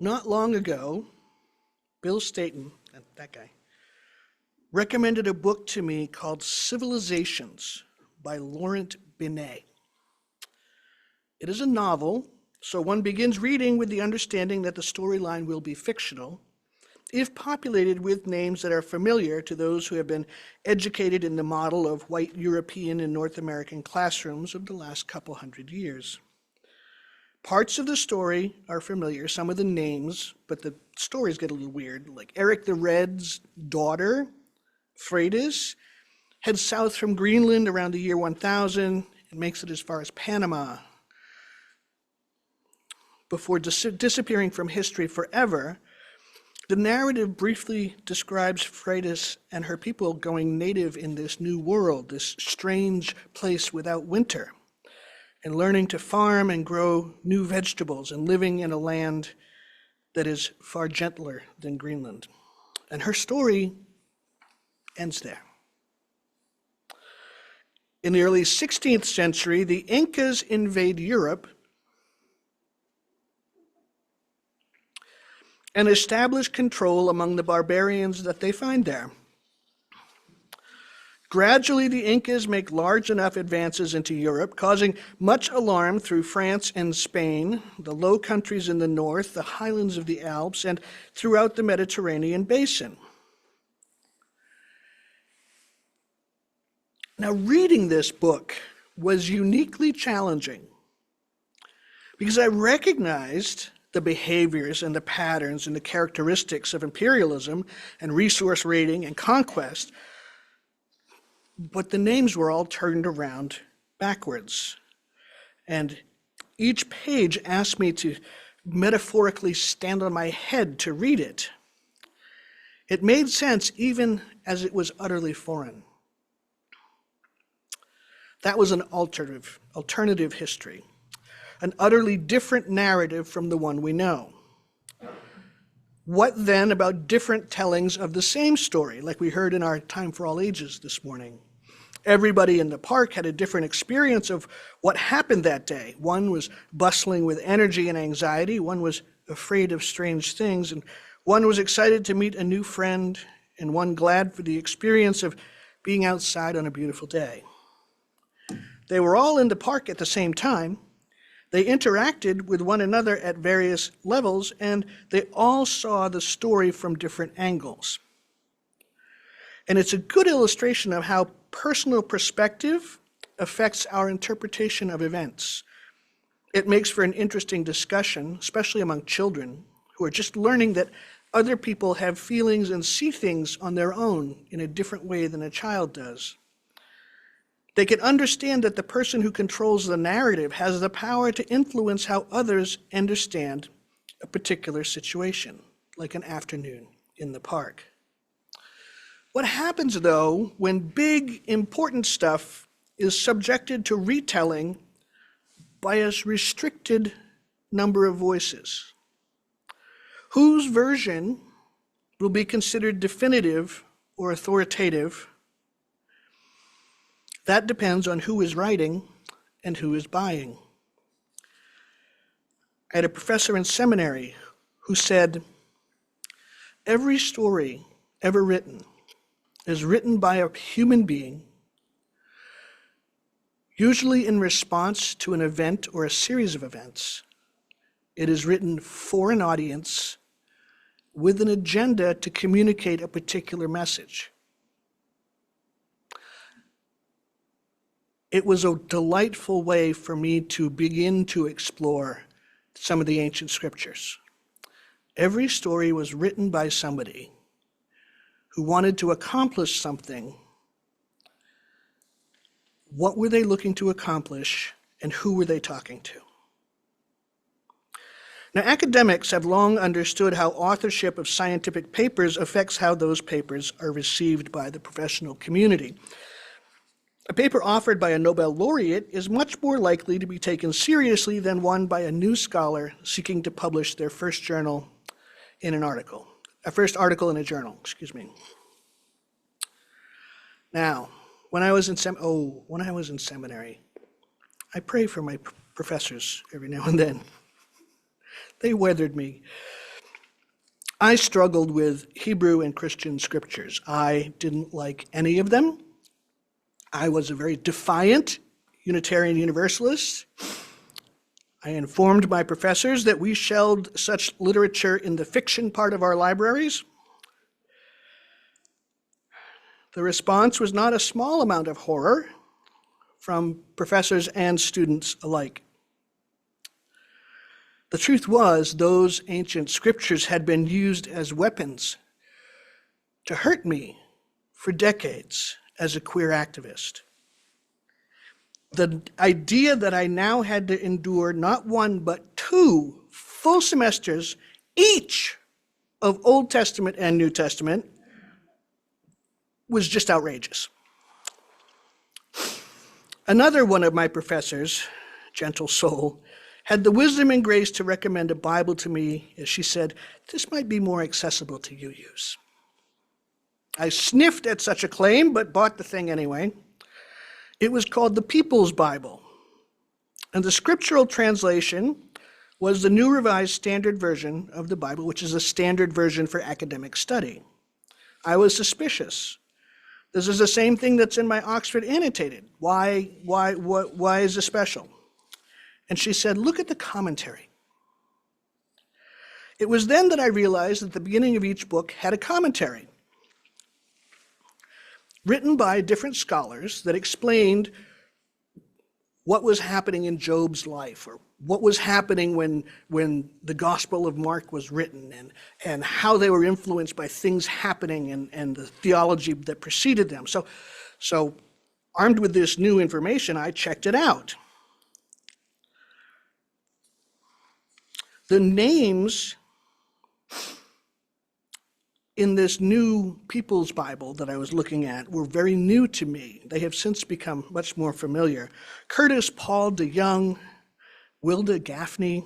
Not long ago, Bill Staten, that guy, recommended a book to me called Civilizations by Laurent Binet. It is a novel, so one begins reading with the understanding that the storyline will be fictional, if populated with names that are familiar to those who have been educated in the model of white European and North American classrooms of the last couple hundred years. Parts of the story are familiar, some of the names, but the stories get a little weird, like Eric the Red's daughter, Freydis, heads south from Greenland around the year 1000 and makes it as far as Panama before disappearing from history forever. The narrative briefly describes Freydis and her people going native in this new world, this strange place without winter, and learning to farm and grow new vegetables and living in a land that is far gentler than Greenland. And her story ends there. In the early 16th century, the Incas invade Europe and establish control among the barbarians that they find there. Gradually, the Incas make large enough advances into Europe, causing much alarm through France and Spain, the Low Countries in the north, the highlands of the Alps, and throughout the Mediterranean basin. Now, reading this book was uniquely challenging because I recognized the behaviors and the patterns and the characteristics of imperialism and resource raiding and conquest, but the names were all turned around backwards. And each page asked me to metaphorically stand on my head to read it. It made sense even as it was utterly foreign. That was an alternative history, an utterly different narrative from the one we know. What then about different tellings of the same story, like we heard in our Time for All Ages this morning? Everybody in the park had a different experience of what happened that day. One was bustling with energy and anxiety, one was afraid of strange things, and one was excited to meet a new friend, and one glad for the experience of being outside on a beautiful day. They were all in the park at the same time. They interacted with one another at various levels, and they all saw the story from different angles. And it's a good illustration of how personal perspective affects our interpretation of events. It makes for an interesting discussion, especially among children who are just learning that other people have feelings and see things on their own in a different way than a child does. They can understand that the person who controls the narrative has the power to influence how others understand a particular situation, like an afternoon in the park. What happens, though, when big, important stuff is subjected to retelling by a restricted number of voices? Whose version will be considered definitive or authoritative? That depends on who is writing and who is buying. I had a professor in seminary who said, every story ever written is written by a human being, usually in response to an event or a series of events. It is written for an audience with an agenda to communicate a particular message. It was a delightful way for me to begin to explore some of the ancient scriptures. Every story was written by somebody who wanted to accomplish something. What were they looking to accomplish, and who were they talking to? Now, academics have long understood how authorship of scientific papers affects how those papers are received by the professional community. A paper offered by a Nobel laureate is much more likely to be taken seriously than one by a new scholar seeking to publish their first article in a journal, excuse me. Now, when I was in seminary, I pray for my professors every now and then. They weathered me. I struggled with Hebrew and Christian scriptures. I didn't like any of them. I was a very defiant Unitarian Universalist. I informed my professors that we shelved such literature in the fiction part of our libraries. The response was not a small amount of horror from professors and students alike. The truth was, those ancient scriptures had been used as weapons to hurt me for decades as a queer activist. The idea that I now had to endure not one but 2 full semesters each of Old Testament and New Testament was just outrageous. Another one of my professors, gentle soul, had the wisdom and grace to recommend a Bible to me, as she said, this might be more accessible to UUs. I sniffed at such a claim, but bought the thing anyway. It was called the People's Bible, and the scriptural translation was the New Revised Standard Version of the Bible, which is a standard version for academic study. I was suspicious. This is the same thing that's in my Oxford Annotated. Why is this special? And she said, look at the commentary. It was then that I realized that the beginning of each book had a commentary written by different scholars that explained what was happening in Job's life, or what was happening when the Gospel of Mark was written, and how they were influenced by things happening and the theology that preceded them. So armed with this new information, I checked it out. The names in this new People's Bible that I was looking at were very new to me. They have since become much more familiar. Curtis Paul DeYoung, Wilda Gaffney,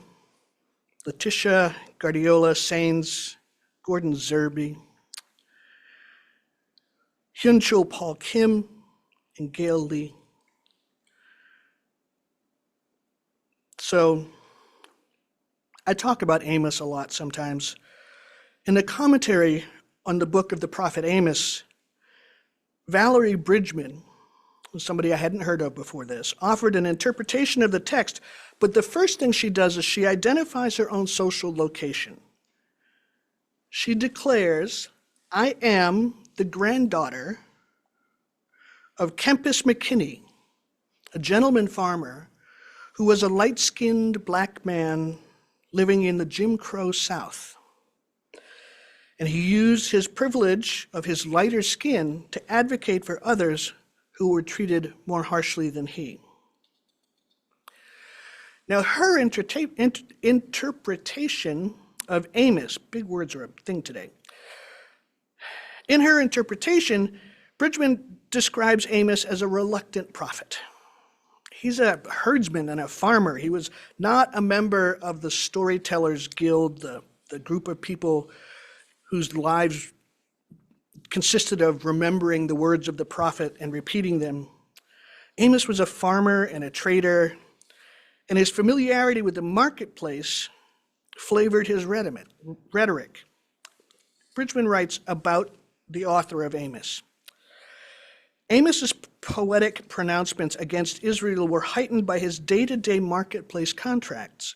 Letitia Guardiola Sains, Gordon Zerby, Hyunchul Paul Kim, and Gail Lee. So I talk about Amos a lot sometimes. In the commentary on the book of the prophet Amos, Valerie Bridgman, somebody I hadn't heard of before this, offered an interpretation of the text, but the first thing she does is she identifies her own social location. She declares, I am the granddaughter of Kempis McKinney, a gentleman farmer who was a light-skinned black man living in the Jim Crow South. And he used his privilege of his lighter skin to advocate for others who were treated more harshly than he. Now, her interpretation of Amos, big words are a thing today. In her interpretation, Bridgman describes Amos as a reluctant prophet. He's a herdsman and a farmer. He was not a member of the Storytellers Guild, the group of people whose lives consisted of remembering the words of the prophet and repeating them. Amos was a farmer and a trader, and his familiarity with the marketplace flavored his rhetoric. Bridgman writes about the author of Amos. Amos's poetic pronouncements against Israel were heightened by his day-to-day marketplace contacts.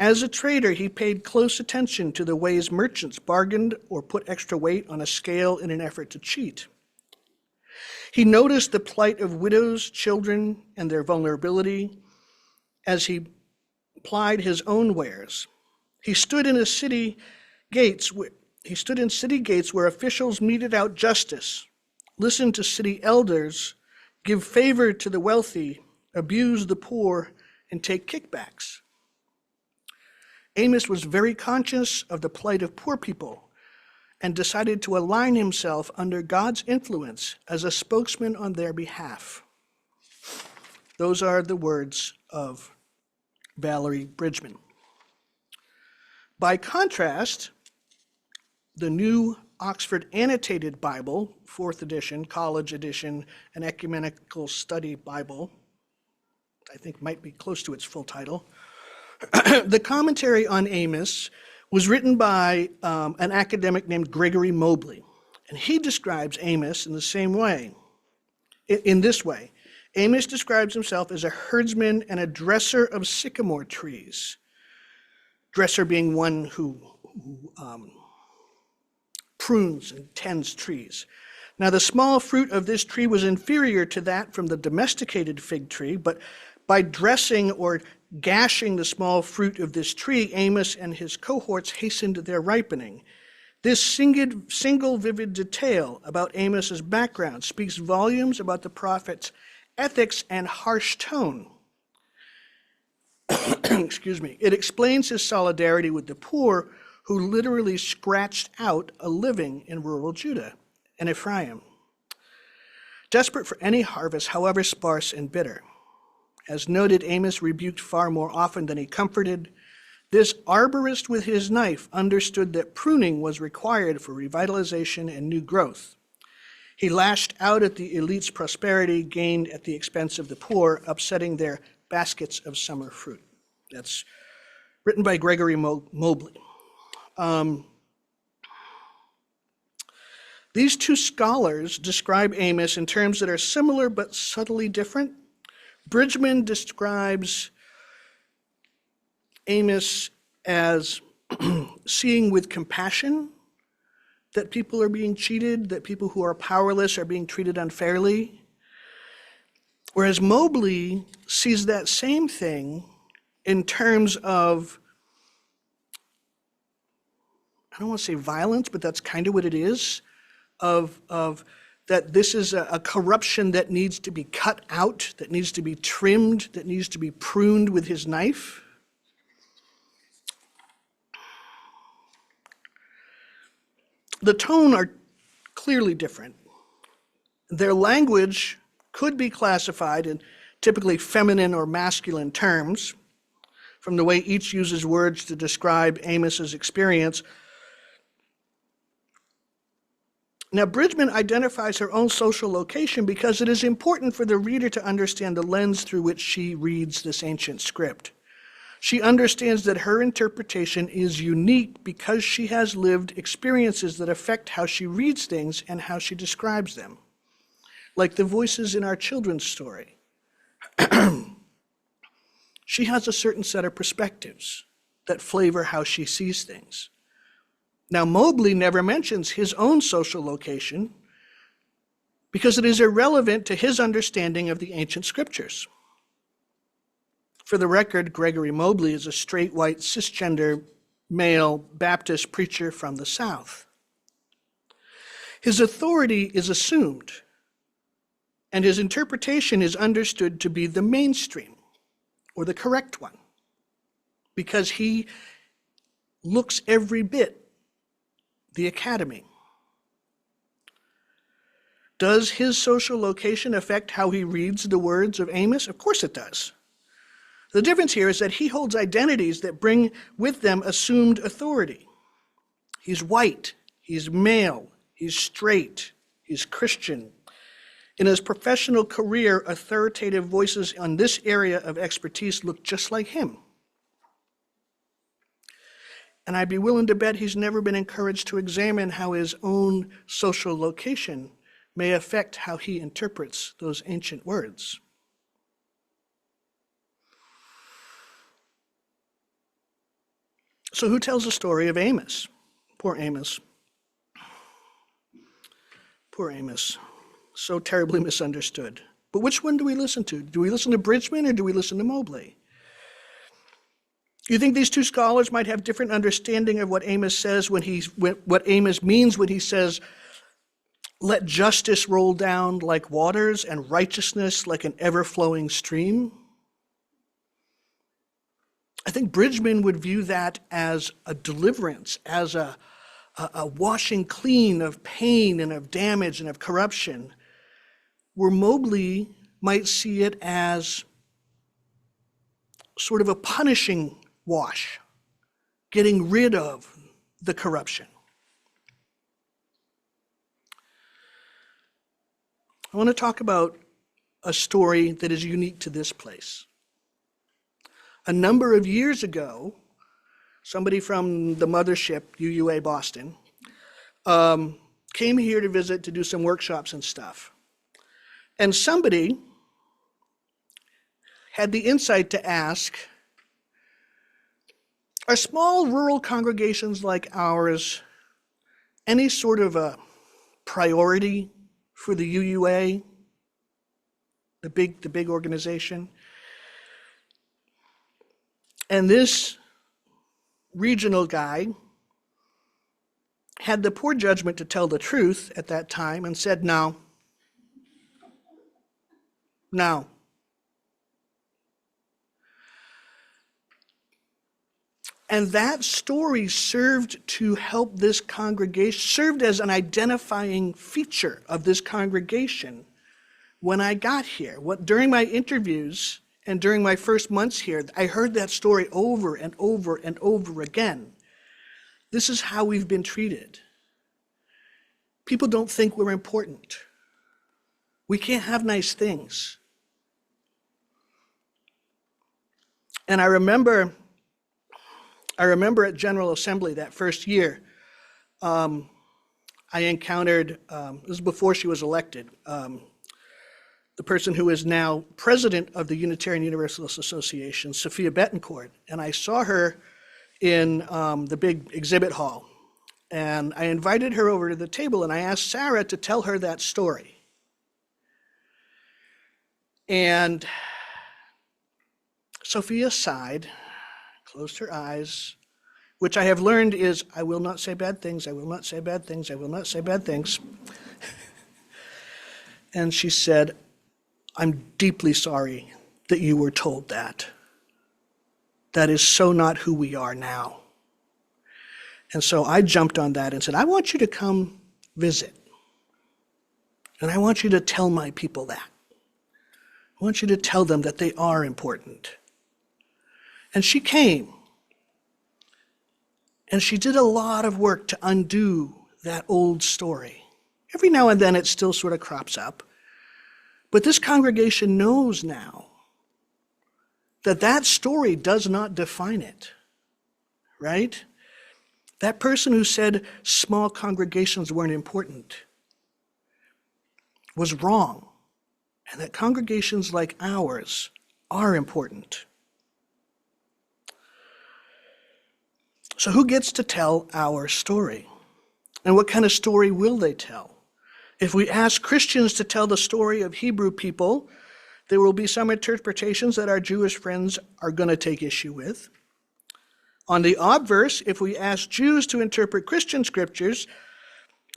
As a trader, he paid close attention to the ways merchants bargained or put extra weight on a scale in an effort to cheat. He noticed the plight of widows, children, and their vulnerability as he plied his own wares. He stood in city gates where officials meted out justice, listened to city elders, give favor to the wealthy, abuse the poor, and take kickbacks. Amos was very conscious of the plight of poor people and decided to align himself under God's influence as a spokesman on their behalf. Those are the words of Valerie Bridgman. By contrast, the new Oxford Annotated Bible, 4th edition, college edition, an ecumenical study Bible, I think might be close to its full title. The commentary on Amos was written by an academic named Gregory Mobley. And he describes Amos in the same way, in this way. Amos describes himself as a herdsman and a dresser of sycamore trees. Dresser being one who prunes and tends trees. Now the small fruit of this tree was inferior to that from the domesticated fig tree, but by dressing or gashing the small fruit of this tree, Amos and his cohorts hastened their ripening. This single vivid detail about Amos's background speaks volumes about the prophet's ethics and harsh tone. Excuse me. It explains his solidarity with the poor who literally scratched out a living in rural Judah and Ephraim, desperate for any harvest, however sparse and bitter. As noted, Amos rebuked far more often than he comforted. This arborist with his knife understood that pruning was required for revitalization and new growth. He lashed out at the elite's prosperity gained at the expense of the poor, upsetting their baskets of summer fruit. That's written by Gregory Mobley. These two scholars describe Amos in terms that are similar but subtly different. Bridgman describes Amos as seeing with compassion that people are being cheated, that people who are powerless are being treated unfairly. Whereas Mobley sees that same thing in terms of, I don't want to say violence, but that's kind of what it is, of that this is a corruption that needs to be cut out, that needs to be trimmed, that needs to be pruned with his knife. The tone are clearly different. Their language could be classified in typically feminine or masculine terms, from the way each uses words to describe Amos's experience. Now, Bridgman identifies her own social location because it is important for the reader to understand the lens through which she reads this ancient script. She understands that her interpretation is unique because she has lived experiences that affect how she reads things and how she describes them, like the voices in our children's story. She has a certain set of perspectives that flavor how she sees things. Now, Mobley never mentions his own social location because it is irrelevant to his understanding of the ancient scriptures. For the record, Gregory Mobley is a straight, white, cisgender, male Baptist preacher from the South. His authority is assumed, and his interpretation is understood to be the mainstream, or the correct one, because he looks every bit the academy. Does his social location affect how he reads the words of Amos? Of course it does. The difference here is that he holds identities that bring with them assumed authority. He's white, he's male, he's straight, he's Christian. In his professional career, authoritative voices on this area of expertise look just like him. And I'd be willing to bet he's never been encouraged to examine how his own social location may affect how he interprets those ancient words. So who tells the story of Amos? Poor Amos. Poor Amos. So terribly misunderstood. But which one do we listen to? Do we listen to Bridgman or do we listen to Mobley? You think these two scholars might have different understanding of what Amos says what Amos means when he says, "Let justice roll down like waters and righteousness like an ever-flowing stream"? I think Bridgman would view that as a deliverance, as a washing clean of pain and of damage and of corruption, where Mobley might see it as sort of a punishing wash, getting rid of the corruption. I want to talk about a story that is unique to this place. A number of years ago, somebody from the mothership, UUA Boston, came here to visit to do some workshops and stuff. And somebody had the insight to ask, are small rural congregations like ours any sort of a priority for the UUA, the big organization? And this regional guy had the poor judgment to tell the truth at that time and said, no. And that story served to help this congregation, served as an identifying feature of this congregation when I got here. During my interviews and during my first months here, I heard that story over and over and over again. This is how we've been treated. People don't think we're important. We can't have nice things. And I remember at General Assembly that first year, I encountered, this was before she was elected, the person who is now president of the Unitarian Universalist Association, Sophia Betancourt, and I saw her in the big exhibit hall. And I invited her over to the table and I asked Sarah to tell her that story. And Sophia sighed, closed her eyes, which I have learned is, I will not say bad things, I will not say bad things, I will not say bad things. And she said, I'm deeply sorry that you were told that. That is so not who we are now. And so I jumped on that and said, I want you to come visit. And I want you to tell my people that. I want you to tell them that they are important. And she came. And she did a lot of work to undo that old story. Every now and then it still sort of crops up. But this congregation knows now that that story does not define it, right? That person who said small congregations weren't important was wrong, and that congregations like ours are important. So who gets to tell our story? And what kind of story will they tell? If we ask Christians to tell the story of Hebrew people, there will be some interpretations that our Jewish friends are going to take issue with. On the obverse, if we ask Jews to interpret Christian scriptures,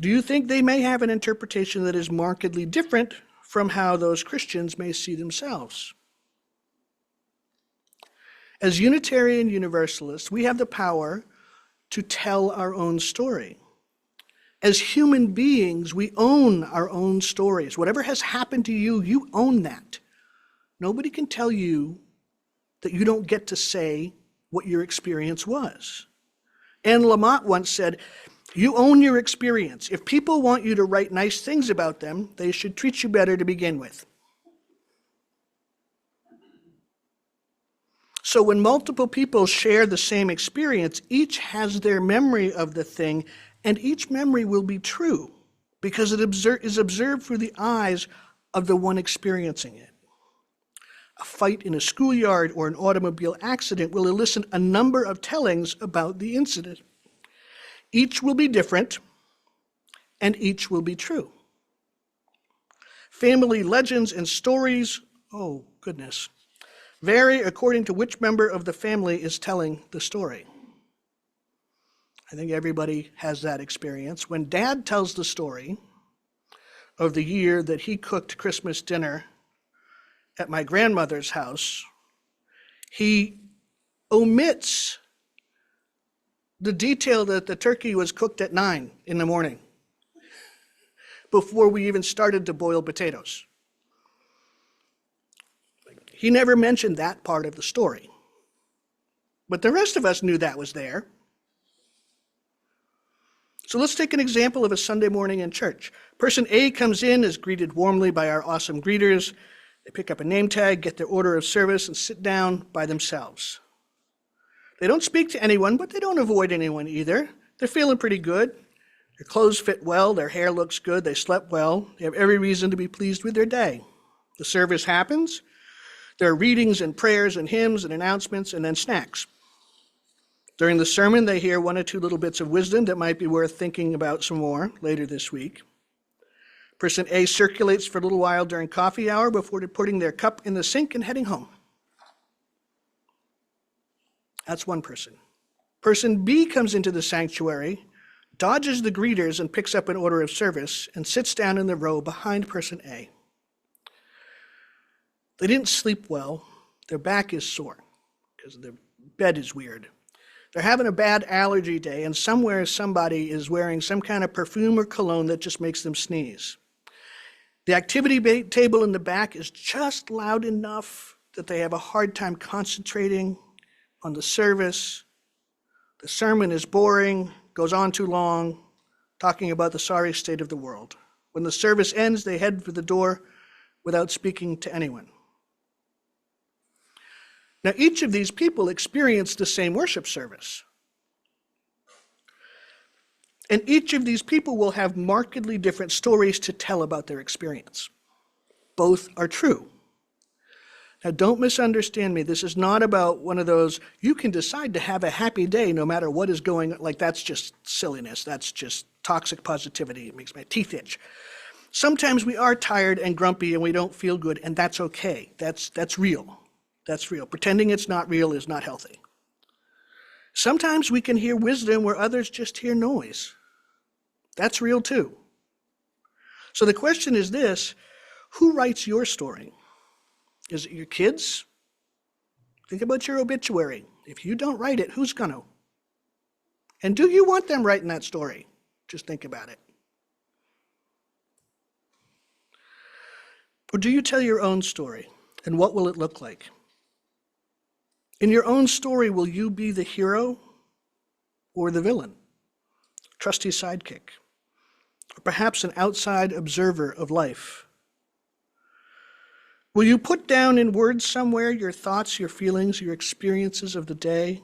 do you think they may have an interpretation that is markedly different from how those Christians may see themselves? As Unitarian Universalists, we have the power to tell our own story. As human beings, we own our own stories. Whatever has happened to you, you own that. Nobody can tell you that you don't get to say what your experience was. Anne Lamott once said, you own your experience. If people want you to write nice things about them, they should treat you better to begin with. So when multiple people share the same experience, each has their memory of the thing, and each memory will be true because it is observed through the eyes of the one experiencing it. A fight in a schoolyard or an automobile accident will elicit a number of tellings about the incident. Each will be different, and each will be true. Family legends and stories, oh goodness, vary according to which member of the family is telling the story. I think everybody has that experience. When Dad tells the story of the year that he cooked Christmas dinner at my grandmother's house, he omits the detail that the turkey was cooked at 9 in the morning before we even started to boil potatoes. He never mentioned that part of the story. But the rest of us knew that was there. So let's take an example of a Sunday morning in church. Person A comes in, is greeted warmly by our awesome greeters. They pick up a name tag, get their order of service, and sit down by themselves. They don't speak to anyone, but they don't avoid anyone either. They're feeling pretty good. Their clothes fit well, their hair looks good, they slept well. They have every reason to be pleased with their day. The service happens. There are readings and prayers and hymns and announcements and then snacks. During the sermon, they hear one or two little bits of wisdom that might be worth thinking about some more later this week. Person A circulates for a little while during coffee hour before putting their cup in the sink and heading home. That's one person. Person B comes into the sanctuary, dodges the greeters and picks up an order of service and sits down in the row behind person A. They didn't sleep well. Their back is sore because their bed is weird. They're having a bad allergy day, and somewhere somebody is wearing some kind of perfume or cologne that just makes them sneeze. The activity table in the back is just loud enough that they have a hard time concentrating on the service. The sermon is boring, goes on too long, talking about the sorry state of the world. When the service ends, they head for the door without speaking to anyone. Now, each of these people experienced the same worship service. And each of these people will have markedly different stories to tell about their experience. Both are true. Now, don't misunderstand me. This is not about one of those, you can decide to have a happy day no matter what is going on. Like, that's just silliness. That's just toxic positivity. It makes my teeth itch. Sometimes we are tired and grumpy and we don't feel good, and that's okay. That's real. That's real. Pretending it's not real is not healthy. Sometimes we can hear wisdom where others just hear noise. That's real too. So the question is this: who writes your story? Is it your kids? Think about your obituary. If you don't write it, who's going to? And do you want them writing that story? Just think about it. Or do you tell your own story? And what will it look like? In your own story, will you be the hero or the villain? Trusty sidekick? Or perhaps an outside observer of life? Will you put down in words somewhere your thoughts, your feelings, your experiences of the day?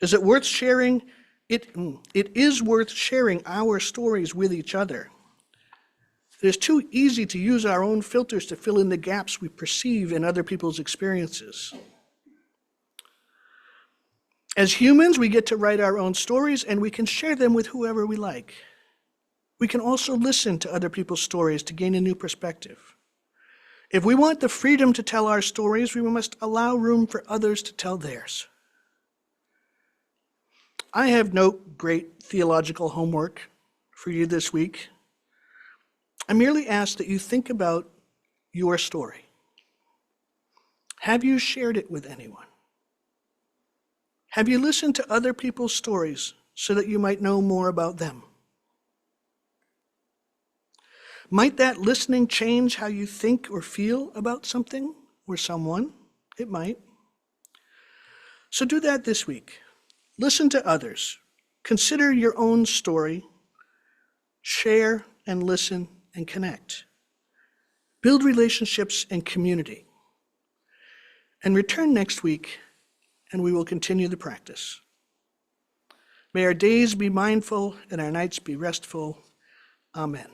Is it worth sharing? It is worth sharing our stories with each other. It is too easy to use our own filters to fill in the gaps we perceive in other people's experiences. As humans, we get to write our own stories, and we can share them with whoever we like. We can also listen to other people's stories to gain a new perspective. If we want the freedom to tell our stories, we must allow room for others to tell theirs. I have no great theological homework for you this week. I merely ask that you think about your story. Have you shared it with anyone? Have you listened to other people's stories so that you might know more about them? Might that listening change how you think or feel about something or someone? It might. So do that this week. Listen to others. Consider your own story. Share and listen and connect. Build relationships and community. And return next week, and we will continue the practice. May our days be mindful and our nights be restful. Amen.